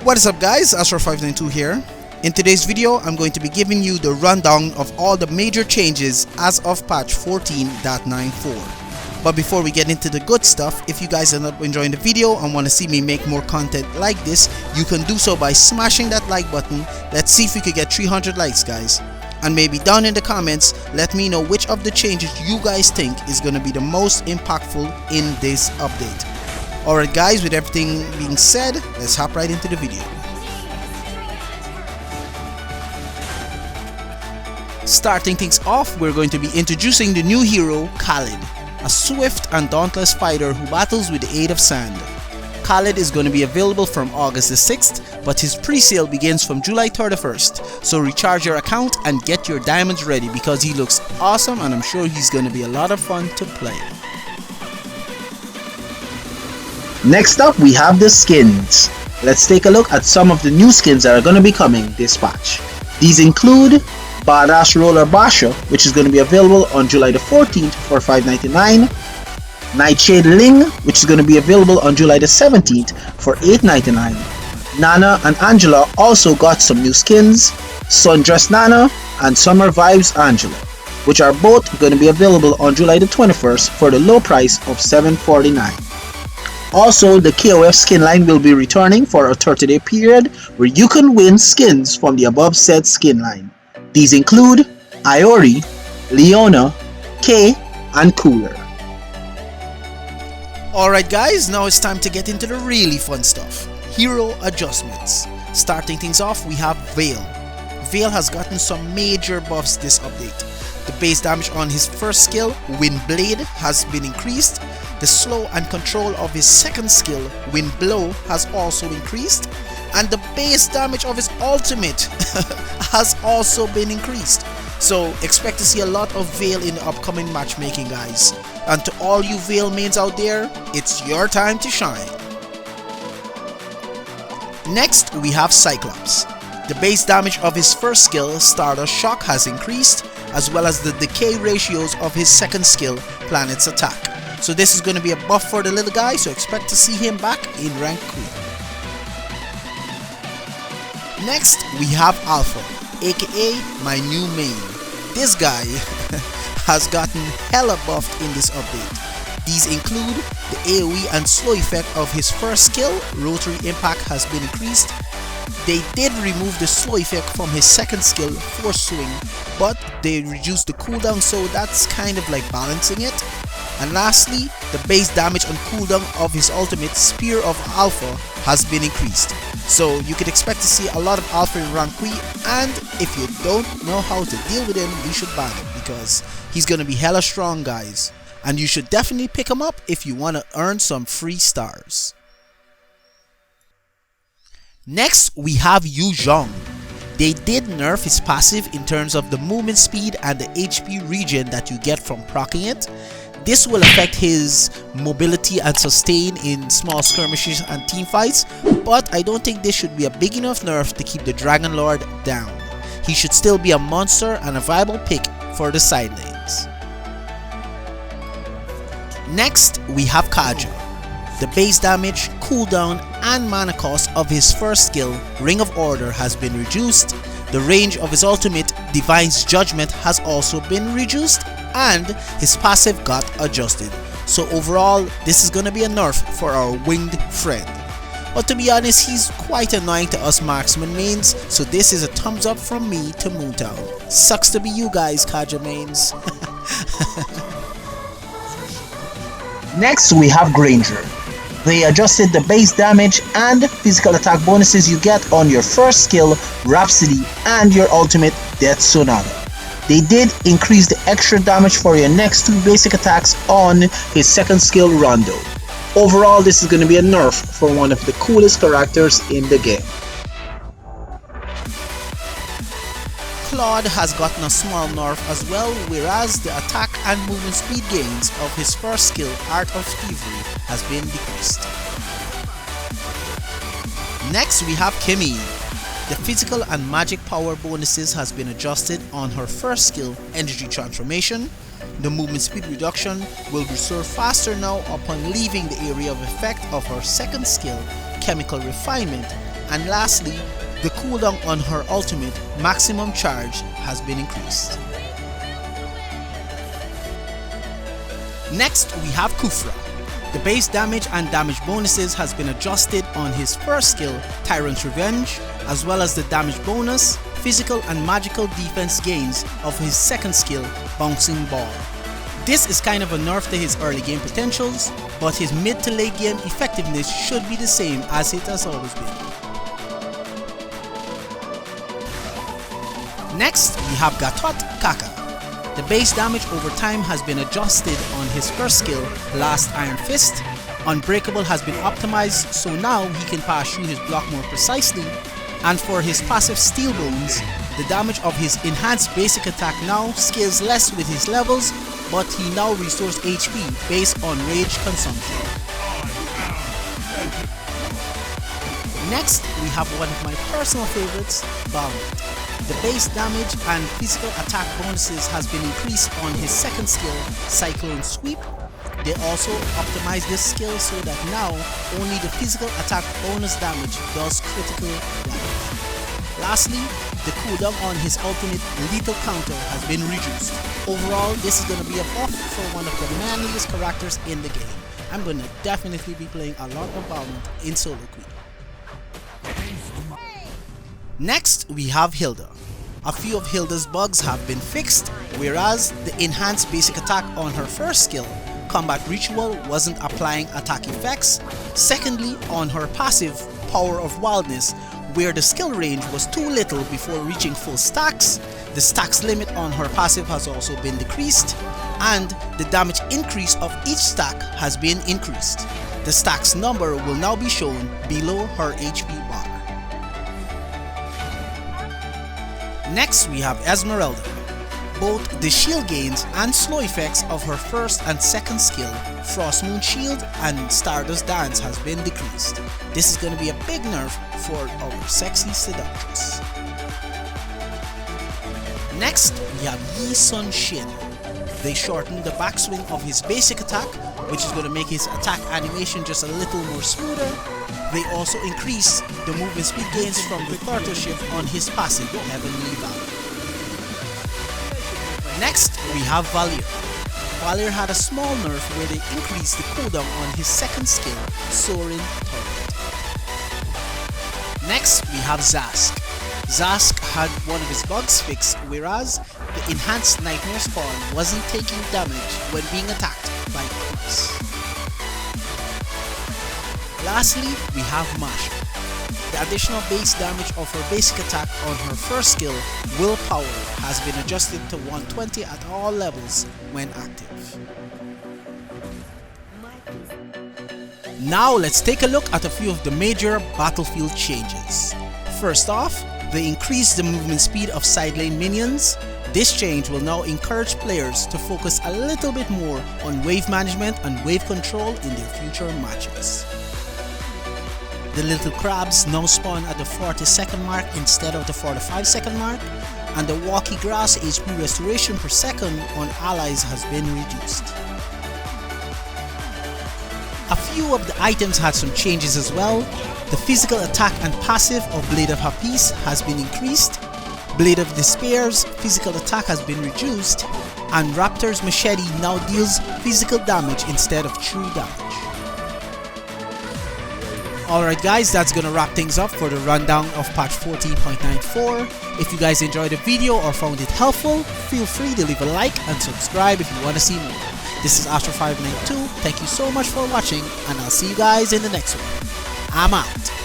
What is up guys, Astro592 here. In today's video, I'm going to be giving you the rundown of all the major changes as of patch 14.94. But before we get into the good stuff, if you guys end up enjoying the video and want to see me make more content like this, you can do so by smashing that like button. Let's see if we could get 300 likes guys. And maybe down in the comments, let me know which of the changes you guys think is going to be the most impactful in this update. Alright guys, with everything being said, let's hop right into the video. Starting things off, we're going to be introducing the new hero, Khalid, a swift and dauntless fighter who battles with the aid of sand. Khalid is going to be available from August the 6th, but his pre-sale begins from July 31st, so recharge your account and get your diamonds ready because he looks awesome and I'm sure he's going to be a lot of fun to play. Next up, we have the skins. Let's take a look at some of the new skins that are going to be coming this patch. These include Badass Roller Basha, which is going to be available on July the 14th for $5.99. Nightshade Ling, which is going to be available on July the 17th for $8.99. Nana and Angela also got some new skins, Sundress Nana and Summer Vibes Angela, which are both going to be available on July the 21st for the low price of $7.49. Also, the KOF skin line will be returning for a 30-day period where you can win skins from the above said skin line. These include Iori, Leona, Kay, and Cooler. Alright guys, now it's time to get into the really fun stuff. Hero adjustments. Starting things off, we have Veil. Veil has gotten some major buffs this update. The base damage on his first skill, Wind Blade, has been increased. The slow and control of his second skill, Wind Blow, has also increased. And the base damage of his ultimate has also been increased. So expect to see a lot of Veil in the upcoming matchmaking guys. And to all you Veil mains out there, it's your time to shine. Next we have Cyclops. The base damage of his first skill, Stardust Shock, has increased, as well as the decay ratios of his second skill, Planet's Attack. So this is going to be a buff for the little guy, so expect to see him back in rank Queen. Next we have Alpha, aka my new main. This guy has gotten hella buffed in this update. These include the AoE and slow effect of his first skill, Rotary Impact, has been increased. They did remove the slow effect from his second skill, Force Swing, but they reduced the cooldown, so that's kind of like balancing it. And lastly, the base damage on cooldown of his ultimate, Spear of Alpha, has been increased. So you can expect to see a lot of Alpha in rank Q, and if you don't know how to deal with him, you should ban him because he's gonna be hella strong guys. And you should definitely pick him up if you want to earn some free stars. Next we have Yu Zhong. They did nerf his passive in terms of the movement speed and the HP regen that you get from proccing it. This will affect his mobility and sustain in small skirmishes and teamfights, but I don't think this should be a big enough nerf to keep the Dragon Lord down. He should still be a monster and a viable pick for the side lanes. Next we have Kaja. The base damage, cooldown, and mana cost of his first skill, Ring of Order, has been reduced. The range of his ultimate, Divine's Judgment, has also been reduced, and his passive got adjusted. So overall, this is gonna be a nerf for our winged friend. But to be honest, he's quite annoying to us marksman mains, so this is a thumbs up from me to Moonton. Sucks to be you guys, Kaja mains. Next, we have Granger. They adjusted the base damage and physical attack bonuses you get on your first skill, Rhapsody, and your ultimate, Death Sonata. They did increase the extra damage for your next two basic attacks on his second skill, Rondo. Overall, this is going to be a nerf for one of the coolest characters in the game. Claude has gotten a small nerf as well, whereas the attack and movement speed gains of his first skill, Art of Thievery, has been decreased. Next we have Kimmy. The physical and magic power bonuses has been adjusted on her first skill, Energy Transformation. The movement speed reduction will restore faster now upon leaving the area of effect of her second skill, Chemical Refinement, And lastly, the cooldown on her ultimate maximum charge has been increased. Next we have Kufra. The base damage and damage bonuses has been adjusted on his first skill, Tyrant's Revenge, as well as the damage bonus, physical and magical defense gains of his second skill, Bouncing Ball. This is kind of a nerf to his early game potentials, but his mid to late game effectiveness should be the same as it has always been. Next we have Gatot Kaka. The base damage over time has been adjusted on his first skill, Last Iron Fist. Unbreakable has been optimized, so now he can pass through his block more precisely. And for his passive Steel Bones, the damage of his enhanced basic attack now scales less with his levels, but he now restores HP based on rage consumption. Next, we have one of my personal favorites, Balmond. The base damage and physical attack bonuses has been increased on his second skill, Cyclone Sweep. They also optimized this skill so that now only the physical attack bonus damage does critical damage. Lastly, the cooldown on his ultimate lethal counter has been reduced. Overall, this is going to be a buff for one of the manliest characters in the game. I'm going to definitely be playing a lot of Balmond in solo queue. Next, we have Hilda. A few of Hilda's bugs have been fixed, whereas the enhanced basic attack on her first skill, Combat Ritual, wasn't applying attack effects. Secondly, on her passive, Power of Wildness, where the skill range was too little before reaching full stacks, the stacks limit on her passive has also been decreased, and the damage increase of each stack has been increased. The stacks number will now be shown below her HP bar. Next we have Esmeralda. Both the shield gains and slow effects of her first and second skill, Frost Moon Shield and Stardust Dance, has been decreased. This is going to be a big nerf for our sexy seductress. Next we have Yi Sun Shin. They shortened the backswing of his basic attack, which is going to make his attack animation just a little more smoother. They also increased the movement speed gains from the turtle shift on his passive, Heavenly Valor. Next, we have Valier. Valier had a small nerf where they increased the cooldown on his second skill, Soaring Torrent. Next, we have Zask. Zask had one of his bugs fixed, whereas the enhanced Nightmare Spawn wasn't taking damage when being attacked by creeps. Lastly, we have Masha. The additional base damage of her basic attack on her first skill, Willpower, has been adjusted to 120 at all levels when active. Now let's take a look at a few of the major battlefield changes. First off, they increased the movement speed of side lane minions. This change will now encourage players to focus a little bit more on wave management and wave control in their future matches. The little crabs now spawn at the 40-second mark instead of the 45-second mark, and the walkie grass HP restoration per second on allies has been reduced. A few of the items had some changes as well. The physical attack and passive of Blade of Hafiz has been increased, Blade of Despair's physical attack has been reduced, and Raptor's Machete now deals physical damage instead of true damage. Alright guys, that's gonna wrap things up for the rundown of patch 14.94. If you guys enjoyed the video or found it helpful, feel free to leave a like and subscribe if you want to see more. This is Astro592, thank you so much for watching, and I'll see you guys in the next one. I'm out.